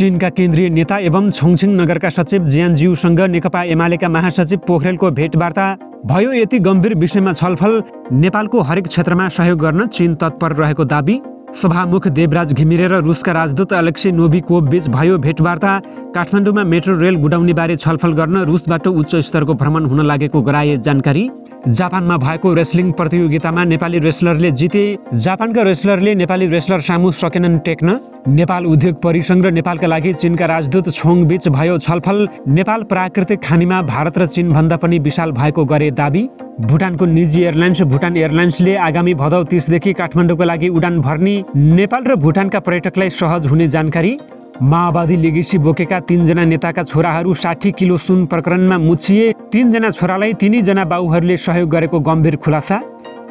चीनका केन्द्रीय नेता एवं छोङछिङ नगरका सचिव जियानज्यूसँग नेकपा एमालेका महासचिव पोखरेलको भेटवार्ता भयो। यति गम्भीर विषयमा छलफल नेपालको हरेक क्षेत्रमा सहयोग गर्न चीन तत्पर रहेको दाबी। सभामुख देवराज घिमिरे र रुसका राजदूत अलेक्सी नोभिकोभ बीच भयो भेटवार्ता। काठमाडौँमा मेट्रो रेल गुडाउनेबारे छलफल गर्न रुसबाट उच्च स्तरको भ्रमण हुन लागेको गराए जानकारी। जापानमा भएको रेस्लिङ प्रतियोगितामा नेपाली रेस्लरले जिते। जापानका रेस्लरले नेपाली रेस्लर सामु सकेनन् टेक्न। नेपाल उद्योग परिसंघ र नेपालका लागि चीनका राजदूत छोङ बीच भयो छलफल। नेपाल प्राकृतिक खानीमा भारत र चीन भन्दा पनि विशाल भएको गरे दाबी। भुटानको निजी एयरलाइन्स भुटान एयरलाइन्सले आगामी भदौ 30 देखि काठमाडौँको लागि उडान भर्ने। नेपाल र भुटानका पर्यटकलाई सहज हुने जानकारी। माओवादी लेगेसी बोकेका 3 जना नेताका छोराहरू 60 किलो सुन प्रकरणमा मुछिए। 3 जना छोरालाई तिनीजना बाबुहरूले सहयोग गरेको गम्भीर खुलासा।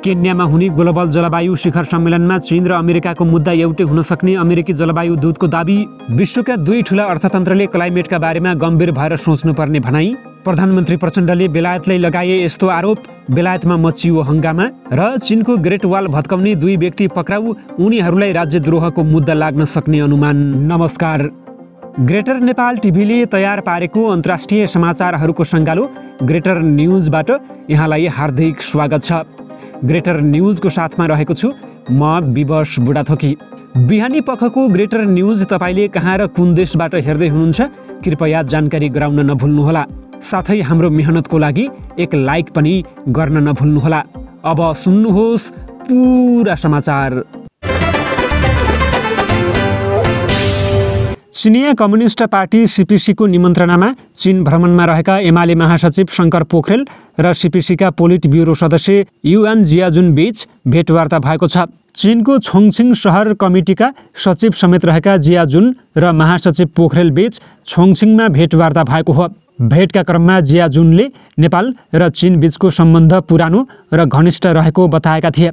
केन्यामा हुने ग्लोबल जलवायु शिखर सम्मेलनमा चीन र अमेरिकाको मुद्दा एउटै हुन सक्ने अमेरिकी जलवायु दूतको दाबी। विश्वका 2 ठूला अर्थतन्त्रले क्लाइमेटका बारेमा गम्भीर भएर सोच्नुपर्ने भनाई। प्रधानमन्त्री प्रचण्डले बेलायतलाई लगाए यस्तो आरोप। बेलायतमा मचियो हङ्गामा र चीनको ग्रेट वाल भत्काउने 2 व्यक्ति पक्राउ। उनीहरूलाई राज्यद्रोहको मुद्दा लाग्न सक्ने अनुमान। नमस्कार। ग्रेटर नेपाल टिभीले तयार पारेको अन्तर्राष्ट्रिय समाचारहरूको सङ्गालो ग्रेटर न्युजबाट यहाँलाई हार्दिक स्वागत छ। ग्रेटर न्युजको साथमा रहेको छु म विवश बुढाथोकी। बिहानी पखको ग्रेटर न्युज तपाईँले कहाँ र कुन देशबाट हेर्दै हुनुहुन्छ कृपया जानकारी गराउन नभुल्नुहोला। साथै हाम्रो मेहनतको लागि एक लाइक पनि गर्न नभुल्नुहोला। अब सुन्नुहोस् पुरा समाचार। चिनिया कम्युनिस्ट पार्टी सीपीसीको निमन्त्रणामा चीन भ्रमणमा रहेका एमाले महासचिव शङ्कर पोखरेल र सीपीसीका पोलिट ब्युरो सदस्य युआन जियाजुन बीच भेटवार्ता भएको छ। चीनको छोङछिङ शहर कमिटीका सचिव समेत रहेका जियाजुन र महासचिव पोखरेल बीच छोङछिङमा भेटवार्ता भएको हो। भेटका क्रममा जियाजुनले नेपाल र चीन बीचको सम्बन्ध पुरानो र घनिष्ठ रहेको बताएका थिए।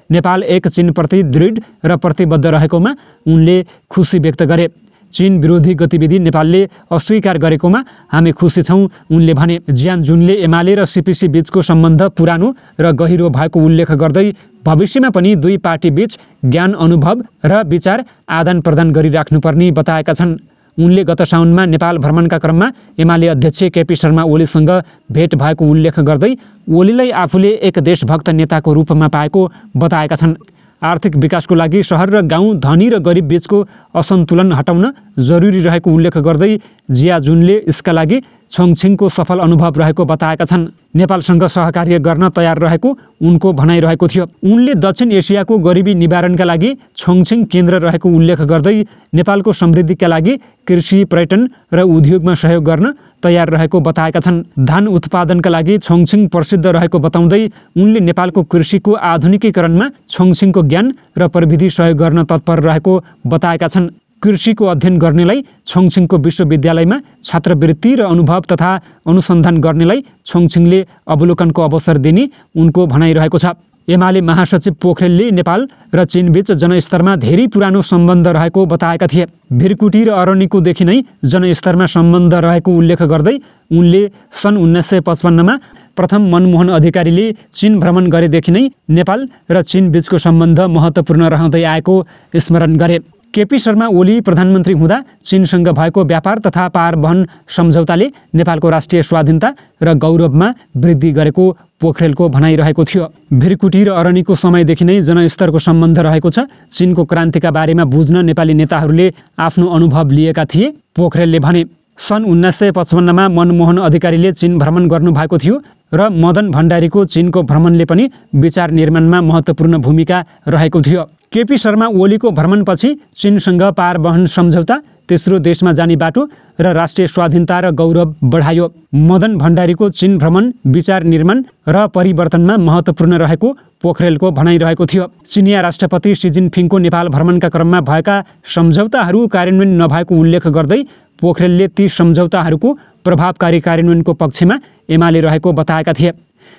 नेपाल एक चीनप्रति दृढ र प्रतिबद्ध रहेकोमा उनले खुसी व्यक्त गरे। चीन विरोधी गतिविधि नेपालले अस्वीकार गरेकोमा हामी खुसी छौँ उनले भने। जियानजुनले एमाले र सीपीसी बीचको सम्बन्ध पुरानो र गहिरो भएको उल्लेख गर्दै भविष्यमा पनि 2 पार्टी बीच ज्ञान अनुभव र विचार आदान प्रदान गरिराख्नुपर्ने बताएका छन्। उनले गत साउनमा नेपाल भ्रमणका क्रममा एमाले अध्यक्ष केपी शर्मा ओलीसँग भेट भएको उल्लेख गर्दै ओलीलाई आफूले एक देशभक्त नेताको रूपमा पाएको बताएका छन्। आर्थिक विकासको लागि सहर र गाउँ, धनी र गरिब बीचको असन्तुलन हटाउन जरुरी रहेको उल्लेख गर्दै जियाजुनले यसका लागि छोङछिङको सफल अनुभव रहेको बताएका छन्। नेपालसँग सहकार्य गर्न तयार रहेको उनको भनाइरहेको थियो। उनले दक्षिण एसियाको गरिबी निवारणका लागि छोङछिङ केन्द्र रहेको उल्लेख गर्दै नेपालको समृद्धिका लागि कृषि, पर्यटन र उद्योगमा सहयोग गर्न तयार रहेको बताएका छन्। धान उत्पादनका लागि छोङछिङ प्रसिद्ध रहेको बताउँदै उनले नेपालको कृषिको आधुनिकीकरणमा छोङछिङको ज्ञान र प्रविधि सहयोग गर्न तत्पर रहेको बताएका छन्। कृषिको अध्ययन गर्नेलाई छोङछिङको विश्वविद्यालयमा छात्रवृत्ति र अनुभव तथा अनुसन्धान गर्नेलाई छोङछिङले अवलोकनको अवसर दिने उनको भनाइरहेको छ। एमाले महासचिव पोखरेलले नेपाल र चीनबीच जनस्तरमा धेरै पुरानो सम्बन्ध रहेको बताएका थिए। भिरकुटी र अरनिकोदेखि नै जनस्तरमा सम्बन्ध रहेको उल्लेख गर्दै उनले सन् 1955मा प्रथम मनमोहन अधिकारीले चीन भ्रमण गरेदेखि नै नेपाल र चीनबीचको सम्बन्ध महत्त्वपूर्ण रहँदै आएको स्मरण गरे। केपी शर्मा ओली प्रधानमन्त्री हुँदा चीनसँग भएको व्यापार तथा पारवहन सम्झौताले नेपालको राष्ट्रिय स्वाधीनता र गौरवमा वृद्धि गरेको पोखरेलको भनाइरहेको थियो। भिरकुटी र अरनिको समयदेखि नै जनस्तरको सम्बन्ध रहेको छ। चीनको क्रान्तिका बारेमा बुझ्न नेपाली नेताहरूले आफ्नो अनुभव लिएका थिए पोखरेलले भने। सन् 1955मा मनमोहन अधिकारीले चीन भ्रमण गर्नुभएको थियो र मदन भण्डारीको चीनको भ्रमणले पनि विचार निर्माणमा महत्त्वपूर्ण भूमिका रहेको थियो। केपी शर्मा ओलीको भ्रमणपछि चीनसँग पारवहन सम्झौता, तेस्रो देशमा जाने बाटो र राष्ट्रिय स्वाधीनता र गौरव बढायो। मदन भण्डारीको चीन भ्रमण विचार निर्माण र परिवर्तनमा महत्त्वपूर्ण रहेको पोखरेलको भनाइरहेको थियो। चिनिया राष्ट्रपति सी जिनपिङको नेपाल भ्रमणका क्रममा भएका सम्झौताहरू कार्यान्वयन नभएको उल्लेख गर्दै पोखरेलले ती सम्झौताहरूको प्रभावकारी कार्यान्वयनको पक्षमा एमाले रहेको बताएका थिए।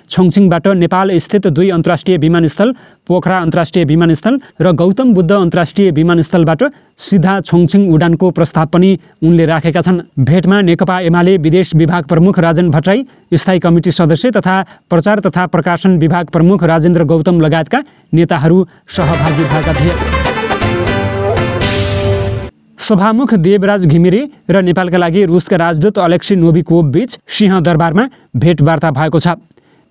छोङछिङबाट नेपाल स्थित 2 अन्तर्राष्ट्रिय विमानस्थल, पोखरा अन्तर्राष्ट्रिय विमानस्थल र गौतम बुद्ध अन्तर्राष्ट्रिय विमानस्थलबाट सिधा छोङछिङ उडानको प्रस्ताव पनि उनले राखेका छन्। भेटमा नेकपा एमाले विदेश विभाग प्रमुख राजन भट्टराई, स्थायी कमिटी सदस्य तथा प्रचार तथा प्रकाशन विभाग प्रमुख राजेन्द्र गौतम लगायतका नेताहरू सहभागी भएका थिए। सभामुख देवराज घिमिरे र नेपालका लागि रुसका राजदूत अलेक्सी नोभिकोभ बीच सिंहदरबारमा भेटवार्ता भएको छ।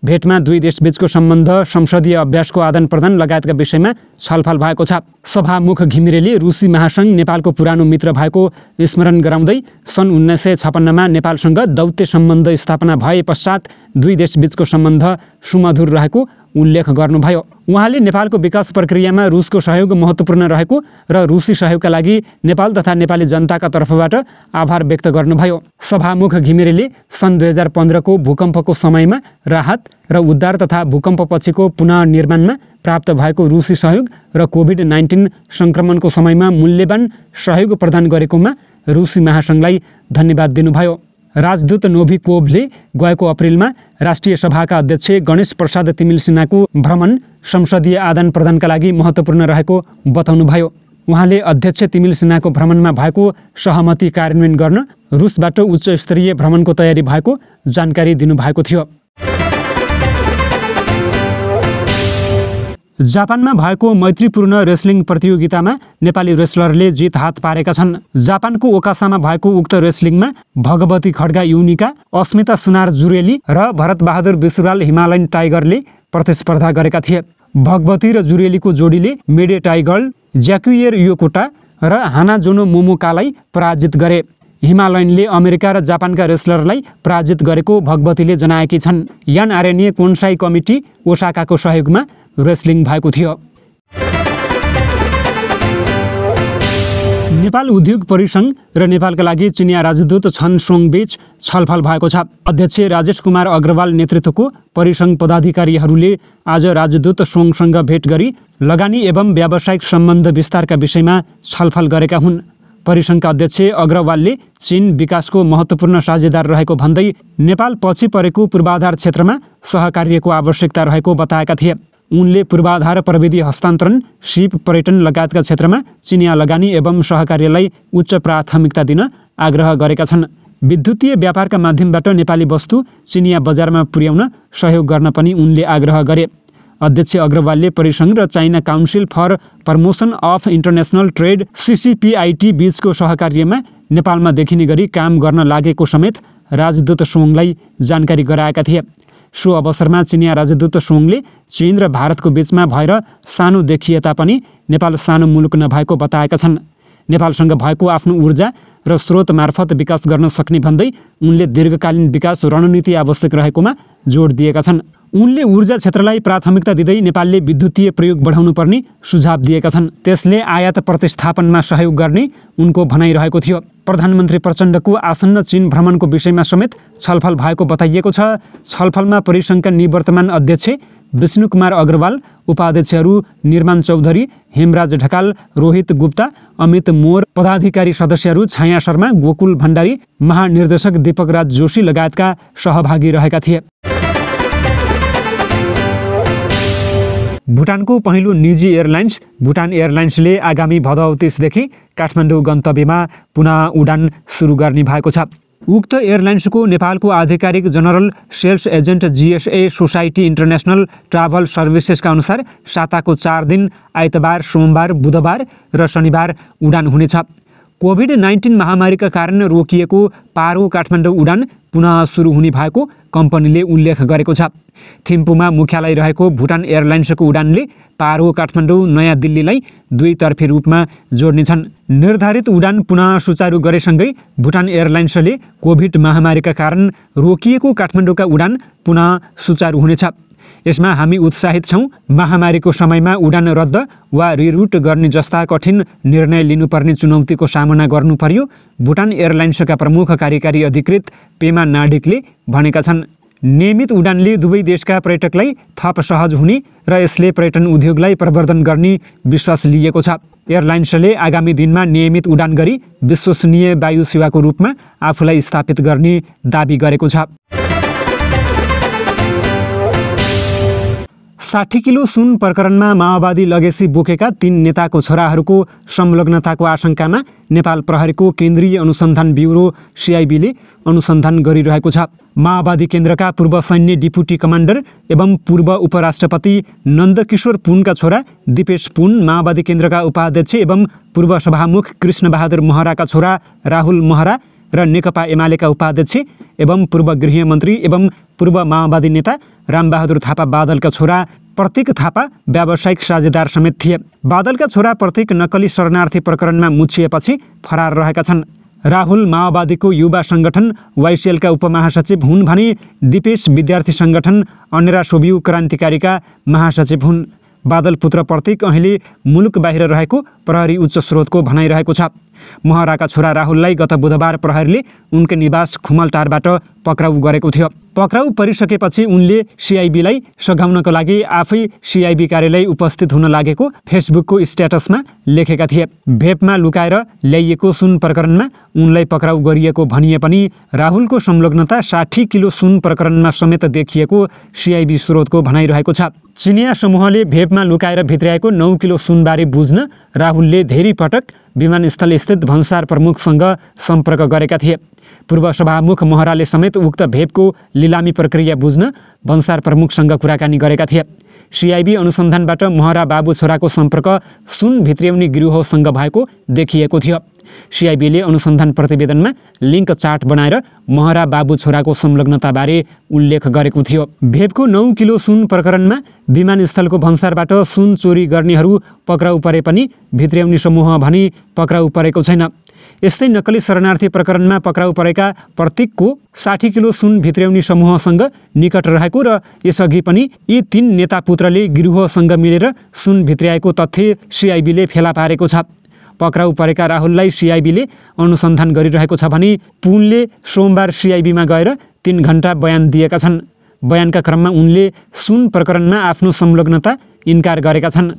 भेटमा दुई देशबीचको सम्बन्ध, संसदीय अभ्यासको आदान-प्रदान लगायतका विषयमा छलफल भएको छ। सभामुख घिमिरेले रुसी महासङ्घ नेपालको पुरानो मित्र भएको स्मरण गराउँदै सन् 1956मा नेपालसँग दौत्य सम्बन्ध स्थापना भए पश्चात दुई देशबीचको सम्बन्ध सुमधुर रहेको उल्लेख गर्नुभयो। उहाँले नेपालको विकास प्रक्रियामा रुसको सहयोग महत्त्वपूर्ण रहेको र रुसी सहयोगका लागि नेपाल तथा नेपाली जनताका तर्फबाट आभार व्यक्त गर्नुभयो। सभामुख घिमिरेले सन् 2015को भूकम्पको समयमा राहत र उद्धार तथा भूकम्पपछिको पुनर्निर्माणमा प्राप्त भएको रुसी सहयोग र कोभिड-19 सङ्क्रमणको समयमा मूल्यवान सहयोग प्रदान गरेकोमा रुसी महासङ्घलाई धन्यवाद दिनुभयो। राजदूत नोभिकोभले गएको अप्रिलमा राष्ट्रिय सभाका अध्यक्ष गणेश प्रसाद तिमिल सिन्हाको भ्रमण संसदीय आदान प्रदानका लागि महत्त्वपूर्ण रहेको बताउनुभयो। उहाँले अध्यक्ष तिमिल सिन्हाको भ्रमणमा भएको सहमति कार्यान्वयन गर्न रुसबाट उच्च स्तरीय भ्रमणको तयारी भएको जानकारी दिनुभएको थियो। जापानमा भएको मैत्रीपूर्ण रेस्लिङ प्रतियोगितामा नेपाली रेस्लरले जित हात पारेका छन्। जापानको ओकासामा भएको उक्त रेस्लिङमा भगवती खड्गा युनिका, अस्मिता सुनार जुरेली र भरतबहादुर विश्राल हिमालयन टाइगरले प्रतिस्पर्धा गरेका थिए। भगवती र जुरेलीको जोडीले मेडे टाइगर, ज्याक्युएर योकोटा र हानाजोनो मोमोकालाई पराजित गरे। हिमालयनले अमेरिका र जापानका रेस्लरलाई पराजित गरेको भगवतीले जनाएकी छन्। यान आर्यनीय कोन्साई कमिटी ओसाकाको सहयोगमा रेस्लिङ भएको थियो। नेपाल उद्योग परिसङ्घ र नेपालका लागि चिनिया राजदूत छन सोङ बीच छलफल भएको छ। अध्यक्ष राजेश कुमार अग्रवाल नेतृत्वको परिसङ्घ पदाधिकारीहरूले आज राजदूत सोङसँग भेट गरी लगानी एवं व्यावसायिक सम्बन्ध विस्तारका विषयमा छलफल गरेका हुन्। परिसङ्घका अध्यक्ष अग्रवालले चीन विकासको महत्त्वपूर्ण साझेदार रहेको भन्दै नेपाल पछि परेको पूर्वाधार क्षेत्रमा सहकार्यको आवश्यकता रहेको बताएका थिए। उनले पूर्वाधार प्रविधि हस्तान्तरण, सिप, पर्यटन लगायतका क्षेत्रमा चिनिया लगानी एवं सहकार्यलाई उच्च प्राथमिकता दिन आग्रह गरेका छन्। विद्युतीय व्यापारका माध्यमबाट नेपाली वस्तु चिनिया बजारमा पुर्याउन सहयोग गर्न पनि उनले आग्रह गरे। अध्यक्ष अग्रवालले परिसङ्घ र China council for promotion of international trade CCPIT बीचको सहकार्यमा नेपालमा देखिने गरी काम गर्न लागेको समेत राजदूत सोङलाई जानकारी गराएका थिए। सो अवसरमा चिनिया राजदूत सोङले चीन र भारतको बीचमा भएर सानो देखिए तापनि नेपाल सानो मुलुक नभएको बताएका छन्। नेपालसँग भएको आफ्नो ऊर्जा र स्रोत मार्फत विकास गर्न सक्ने भन्दै उनले दीर्घकालीन विकास रणनीति आवश्यक रहेकोमा जोड दिएका छन्। उनले ऊर्जा क्षेत्रलाई प्राथमिकता दिँदै नेपालले विद्युतीय प्रयोग बढाउनु पर्ने सुझाव दिएका छन्। त्यसले आयात प्रतिस्थापनमा सहयोग गर्ने उनको भनाइरहेको थियो। प्रधानमन्त्री प्रचण्डको आसन्न चीन भ्रमणको विषयमा समेत छलफल भएको बताइएको छ। छलफलमा परिसङ्घका निवर्तमान अध्यक्ष विष्णुकुमार अग्रवाल, उपाध्यक्षहरू निर्माण चौधरी, हेमराज ढकाल, रोहित गुप्ता, अमित मोर, पदाधिकारी सदस्यहरू छाया शर्मा, गोकुल भण्डारी, महानिर्देशक दीपक राज जोशी लगायतका सहभागी रहेका थिए। भुटानको पहिलो निजी एयरलाइन्स भुटान एयरलाइन्सले आगामी भदौ 30 देखि काठमाडौँ गन्तव्यमा पुनः उडान सुरु गर्ने भएको छ। उक्त एयरलाइन्सको नेपालको आधिकारिक general sales agent GSA society international travel सर्भिसेसका अनुसार साताको 4 दिन आइतबार, सोमबार, बुधबार र शनिबार उडान हुनेछ। कोभिड-19 महामारीका कारण रोकिएको पारो काठमाडौँ उडान पुनः सुरु हुने भएको कम्पनीले उल्लेख गरेको छ। थिम्पूमा मुख्यालय रहेको भुटान एयरलाइन्सको उडानले पारो काठमाडौँ नयाँ दिल्लीलाई दुईतर्फी रूपमा जोड्नेछन्। निर्धारित उडान पुनः सुचारू गरेसँगै भुटान एयरलाइन्सले कोभिड महामारीका कारण रोकिएको काठमाडौँका उडान पुनः सुचारू हुनेछ। यसमा हामी उत्साहित छौँ। महामारीको समयमा उडान रद्द वा रिरुट गर्ने जस्ता कठिन निर्णय लिनुपर्ने चुनौतीको सामना गर्नु पर्यो, भुटान एयरलाइन्सका प्रमुख कार्यकारी अधिकृत पेमा नाडिकले भनेका छन्। नियमित उडानले दुवै देशका पर्यटकलाई थप सहज हुने र यसले पर्यटन उद्योगलाई प्रवर्धन गर्ने विश्वास लिएको छ। एयरलाइन्सले आगामी दिनमा नियमित उडान गरी विश्वसनीय वायु सेवाको रूपमा आफूलाई स्थापित गर्ने दाबी गरेको छ। 60 किलो सुन प्रकरणमा माओवादी लगेसी बोकेका 3 नेताको छोराहरूको संलग्नताको आशंकामा नेपाल प्रहरीको केन्द्रीय अनुसन्धान ब्युरो CIB ले अनुसन्धान गरिरहेको छ। माओवादी केन्द्रका पूर्व सैन्य डिप्युटी कमान्डर एवं पूर्व उपराष्ट्रपति नन्दकिशोर पुनका छोरा दिपेश पुन, माओवादी केन्द्रका उपाध्यक्ष एवं पूर्व सभामुख कृष्णबहादुर महराका छोरा राहुल महरा र नेकपा एमालेका उपाध्यक्ष एवं पूर्व गृहमन्त्री एवं पूर्व माओवादी नेता रामबहादुर थापा बादलका छोरा प्रतीक थापा व्यावसायिक साझेदार समेत थिए। बादलका छोरा प्रतीक नक्कली शरणार्थी प्रकरणमा मुछिएपछि फरार रहेका छन्। राहुल माओवादीको युवा सङ्गठन वाइसिएलका उपमहासचिव हुन् भने दिपेश विद्यार्थी सङ्गठन अनेरा सोभियु क्रान्तिकारीका महासचिव हुन्। बादल पुत्र प्रतीक अहिले मुलुक बाहिर रहेको प्रहरी उच्च स्रोतको भनाइरहेको छ। महराका छोरा राहुललाई गत बुधबार प्रहरीले उनकै निवास खुमलटारबाट पक्राउ गरेको थियो। पक्राउ परिसकेपछि उनले सिआइबीलाई सघाउनको लागि आफै सिआइबी कार्यालय उपस्थित हुन लागेको फेसबुकको स्ट्याटसमा लेखेका थिए। भेपमा लुकाएर ल्याइएको सुन प्रकरणमा उनलाई पक्राउ गरिएको भनिए पनि राहुलको संलग्नता 60 किलो सुन प्रकरणमा समेत देखिएको सिआइबी स्रोतको भनाइरहेको छ। चिनिया समूहले भेपमा लुकाएर भित्र्याएको 9 किलो सुनबारे बुझ्न राहुलले धेरै पटक विमानस्थलस्थित भन्सार प्रमुखसँग सम्पर्क गरेका थिए। पूर्व सभामुख महराले समेत उक्त भेपको लिलामी प्रक्रिया बुझ्न भन्सार प्रमुखसँग कुराकानी गरेका थिए। सिआइबी अनुसन्धानबाट महरा बाबु छोराको सम्पर्क सुन भित्र्याउने गिरोहसँग भएको देखिएको थियो। सिआइबीले अनुसन्धान प्रतिवेदनमा लिङ्क चार्ट बनाएर महरा बाबु छोराको संलग्नताबारे उल्लेख गरेको थियो। भेपको 9 किलो सुन प्रकरणमा विमानस्थलको भन्सारबाट सुन चोरी गर्नेहरू पक्राउ परे पनि भित्र्याउने समूह भने पक्राउ परेको छैन। यस्तै नक्कली शरणार्थी प्रकरणमा पक्राउ परेका प्रतीकको 60 किलो सुन भित्र्याउने समूहसँग निकट रहेको र यसअघि पनि यी 3 नेता पुत्रले गिरोहसँग मिलेर सुन भित्र्याएको तथ्य सिआइबीले फेला पारेको छ। पक्राउ परेका राहुललाई सिआइबीले अनुसन्धान गरिरहेको छ भने पुनले सोमबार सिआइबीमा गएर 3 घण्टा बयान दिएका छन्। बयानका क्रममा उनले सुन प्रकरणमा आफ्नो संलग्नता इन्कार गरेका छन्।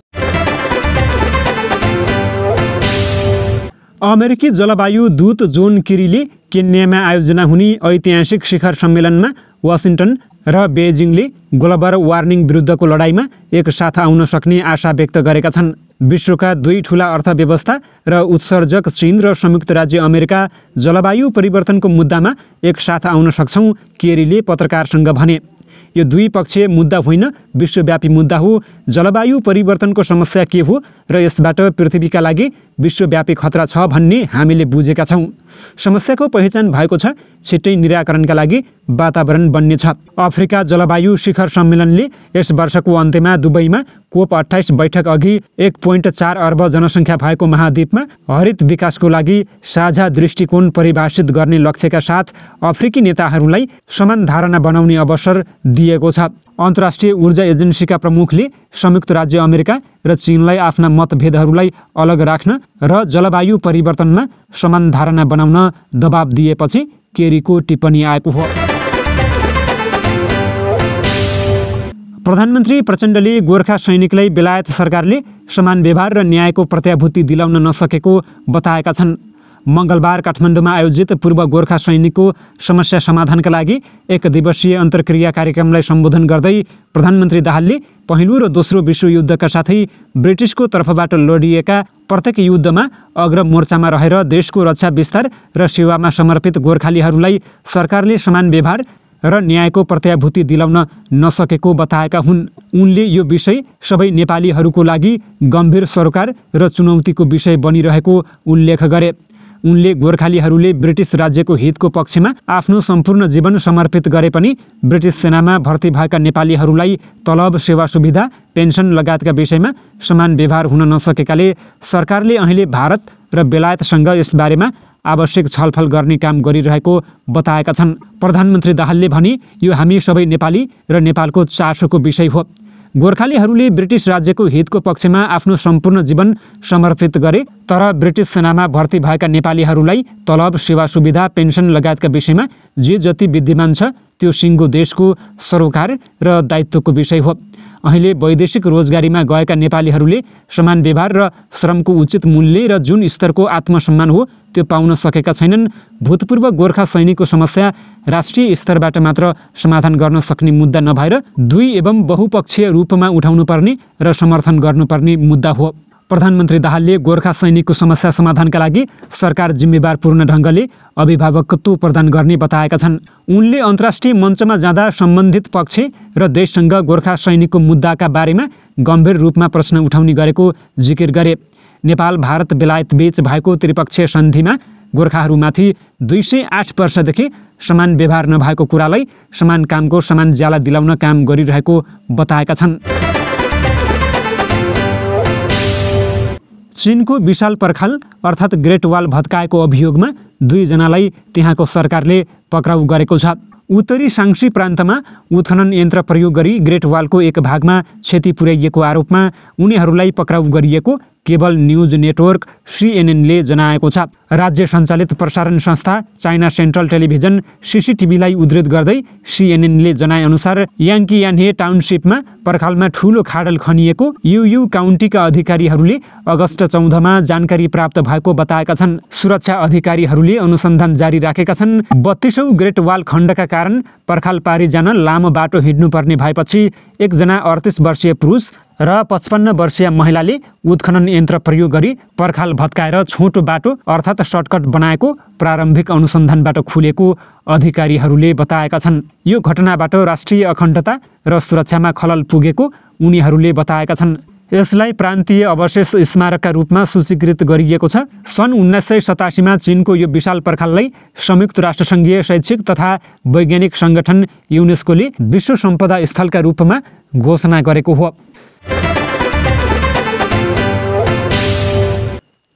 अमेरिकी जलवायु दूत जोन किरीले केन्यामा आयोजना हुने ऐतिहासिक शिखर सम्मेलनमा वासिङ्टन र बेजिङले ग्लोबल वार्मिङ विरुद्धको लडाईँमा एकसाथ आउन सक्ने आशा व्यक्त गरेका छन्। विश्वका 2 ठूला अर्थव्यवस्था र उत्सर्जक चीन र संयुक्त राज्य अमेरिका जलवायु परिवर्तनको मुद्दामा एकसाथ आउन सक्छौँ, केरीले पत्रकारसँग भने। यो द्विपक्षीय मुद्दा होइन, विश्वव्यापी मुद्दा हो। जलवायु परिवर्तनको समस्या के हो र यसबाट पृथ्वीका लागि विश्वव्यापी खतरा छ भन्ने हामीले बुझेका छौँ। समस्याको पहिचान भएको छ, छिट्टै निराकरणका लागि वातावरण बन्नेछ। अफ्रिका जलवायु शिखर सम्मेलनले यस वर्षको अन्त्यमा दुबईमा COP28 बैठक अघि 1.4 अर्ब जनसङ्ख्या भएको महाद्वीपमा हरित विकासको लागि साझा दृष्टिकोण परिभाषित गर्ने लक्ष्यका साथ अफ्रिकी नेताहरूलाई समान धारणा बनाउने अवसर दिएको छ। अन्तर्राष्ट्रिय ऊर्जा एजेन्सीका प्रमुखले संयुक्त राज्य अमेरिका र चीनलाई आफ्ना मतभेदहरूलाई अलग राख्न र जलवायु परिवर्तनमा समान धारणा बनाउन दबाब दिएपछि केरीको टिप्पणी आएको हो। प्रधानमन्त्री प्रचण्डले गोर्खा सैनिकलाई बेलायत सरकारले समान व्यवहार र न्यायको प्रत्याभूति दिलाउन नसकेको बताएका छन्। मङ्गलबार काठमाडौँमा आयोजित पूर्व गोर्खा सैनिकको समस्या समाधानका लागि 1 दिवसीय अन्तर्क्रिया कार्यक्रमलाई सम्बोधन गर्दै प्रधानमन्त्री दाहालले पहिलो र दोस्रो विश्वयुद्धका साथै ब्रिटिसको तर्फबाट लडिएका प्रत्येक युद्धमा अग्रमोर्चामा रहेर देशको रक्षा विस्तार र सेवामा समर्पित गोर्खालीहरूलाई सरकारले समान व्यवहार र न्यायको प्रत्याभूति दिलाउन नसकेको बताएका हुन्। उनले यो विषय सबै नेपालीहरूको लागि गम्भीर सरोकार र चुनौतीको विषय बनिरहेको उल्लेख गरे। उनले गोर्खालीहरूले ब्रिटिस राज्यको हितको पक्षमा आफ्नो सम्पूर्ण जीवन समर्पित गरे पनि ब्रिटिस सेनामा भर्ती भएका नेपालीहरूलाई तलब, सेवा सुविधा, पेन्सन लगायतका विषयमा समान व्यवहार हुन नसकेकाले सरकारले अहिले भारत र बेलायतसँग यसबारेमा आवश्यक छलफल गर्ने काम गरिरहेको बताएका छन्। प्रधानमन्त्री दाहालले भने यो हामी सबै नेपाली र नेपालको चासोको विषय हो। गोर्खालीहरूले ब्रिटिस राज्यको हितको पक्षमा आफ्नो सम्पूर्ण जीवन समर्पित गरे, तर ब्रिटिस सेनामा भर्ती भएका नेपालीहरूलाई तलब, सेवा सुविधा, पेन्सन लगायतका विषयमा जे जति विद्यमान छ त्यो सिङ्गो देशको सरोकार र दायित्वको विषय हो। अहिले वैदेशिक रोजगारीमा गएका नेपालीहरूले समान व्यवहार र श्रमको उचित मूल्य र जुन स्तरको आत्मसम्मान हो त्यो पाउन सकेका छैनन्। भूतपूर्व गोर्खा सैनिकको समस्या राष्ट्रिय स्तरबाट मात्र समाधान गर्न सक्ने मुद्दा नभएर 2 एवं बहुपक्षीय रूपमा उठाउनुपर्ने र समर्थन गर्नुपर्ने मुद्दा हो। प्रधानमन्त्री दाहालले गोर्खा सैनिकको समस्या समाधानका लागि सरकार जिम्मेवारपूर्ण ढङ्गले अभिभावकत्व प्रदान गर्ने बताएका छन्। उनले अन्तर्राष्ट्रिय मञ्चमा जाँदा सम्बन्धित पक्ष र देशसँग गोर्खा सैनिकको मुद्दाका बारेमा गम्भीर रूपमा प्रश्न उठाउने गरेको जिकिर गरे। नेपाल भारत बेलायत बीच भएको त्रिपक्षीय सन्धिमा गोर्खाहरूमाथि 208 वर्षदेखि समान व्यवहार नभएको कुरालाई समान कामको समान ज्याला दिलाउन काम गरिरहेको बताएका छन्। चीनको विशाल पर्खाल अर्थात् ग्रेट वाल भत्काएको अभियोगमा 2 जनालाई त्यहाँको सरकारले पक्राउ गरेको छ। उत्तरी साङ्सी प्रान्तमा उत्खनन यन्त्र प्रयोग गरी ग्रेट वालको एक भागमा क्षति पुर्याइएको आरोपमा उनीहरूलाई पक्राउ गरिएको केबल न्युज नेटवर्क CNN ले जनाएको छ। राज्य सञ्चालित प्रसारण संस्था चाइना सेन्ट्रल टेलिभिजन CCTVलाई उद्धृत गर्दै CNN ले जनाएअनुसार याङ्कियानहे टाउनसिपमा पर्खालमा ठूलो खाडल खनिएको युयु काउन्टीका अधिकारीहरूले अगस्त 14मा जानकारी प्राप्त भएको बताएका छन्। सुरक्षा अधिकारीहरूले अनुसन्धान जारी राखेका छन्। 32औं ग्रेट वाल खण्डका कारण पर्खाल पारी जान लामो बाटो हिँड्नुपर्ने भएपछि एकजना 38 वर्षीय पुरुष र 55 वर्षीय महिलाले उत्खनन यन्त्र प्रयोग गरी पर्खाल भत्काएर छोटो बाटो अर्थात् सर्टकट बनाएको प्रारम्भिक अनुसन्धानबाट खुलेको अधिकारीहरूले बताएका छन्। यो घटनाबाट राष्ट्रिय अखण्डता र सुरक्षामा खलल पुगेको उनीहरूले बताएका छन्। यसलाई प्रान्तीय अवशेष स्मारकका रूपमा सूचीकृत गरिएको छ। सन् 1987मा चीनको यो विशाल पर्खाललाई संयुक्त राष्ट्रसङ्घीय शैक्षिक तथा वैज्ञानिक सङ्गठन युनेस्कोले विश्व सम्पदा स्थलका रूपमा घोषणा गरेको हो।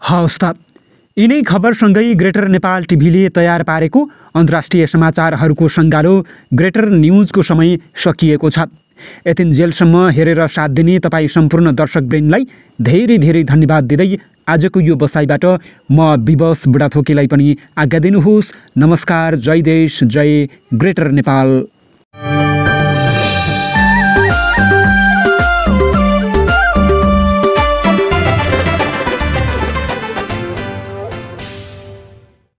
हवस् त, यिनै खबरसँगै ग्रेटर नेपाल टिभीले तयार पारेको अन्तर्राष्ट्रिय समाचारहरूको सङ्गालो ग्रेटर न्युजको समय सकिएको छ। यतिन्जेलसम्म हेरेर साथ दिने तपाईँ सम्पूर्ण दर्शकवृन्दलाई धेरै धेरै धन्यवाद दिँदै आजको यो बसाइबाट म विवश बुढाथोकीलाई पनि आज्ञा दिनुहोस्। नमस्कार, जय देश, जय ग्रेटर नेपाल।